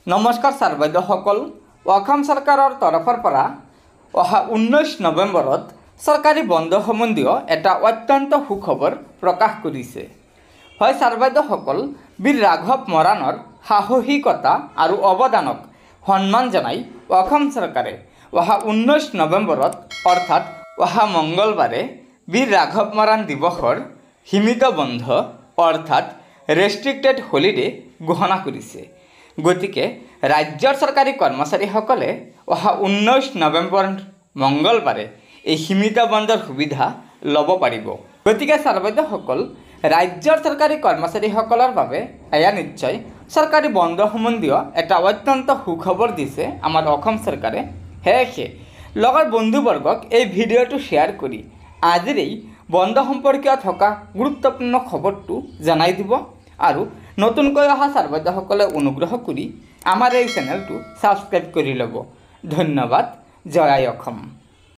নমস্কাৰ ছাৰ বাইদেউসকল। অসম চৰকাৰৰ তৰফৰ পৰা অহা 19 নৱেম্বৰত চৰকাৰী বন্ধ সম্বন্ধীয় এটা অত্যন্ত সুখবৰ প্ৰকাশ কৰিছে। হয় ছাৰ বাইদেউসকল, বীৰ ৰাঘৱ মৰাণৰ সাহসিকতা আৰু অৱদানক সন্মান জনাই অসম চৰকাৰে অহা 19 নৱেম্বৰত অৰ্থাৎ অহা মঙ্গলবাৰে বীৰ ৰাঘৱ মৰাণ দিৱসৰ সীমিত বন্ধ অৰ্থাৎ ৰেষ্ট্ৰিক্টেড হলিডে ঘোষণা কৰিছে। গতিকে ৰাজ্যৰ চৰকাৰী কৰ্মচাৰীসকলে অহা 19 নৱেম্বৰ মঙ্গলবাৰে এই সীমিত বন্ধৰ সুবিধা ল'ব পাৰিব। গতিকে ছাৰ বাইদেউসকল, ৰাজ্যৰ চৰকাৰী কৰ্মচাৰীসকলৰ বাবে এয়া নিশ্চয় চৰকাৰী বন্ধ সম্বন্ধীয় এটা অত্যন্ত সুখবৰ দিছে আমাৰ অসম চৰকাৰে। সেয়েহে লগৰ বন্ধুবৰ্গক এই ভিডিঅ'টো শ্বেয়াৰ কৰি আজিৰ এই বন্ধ সম্পৰ্কীয় থকা গুৰুত্বপূৰ্ণ খবৰটো জনাই দিব আৰু নতুনকৈ অহা ছাৰ বাইদেউসকলে অনুগ্ৰহ কৰি আমাৰ এই চেনেলটো ছাবস্ক্ৰাইব কৰি ল'ব। ধন্যবাদ। জয় অসম।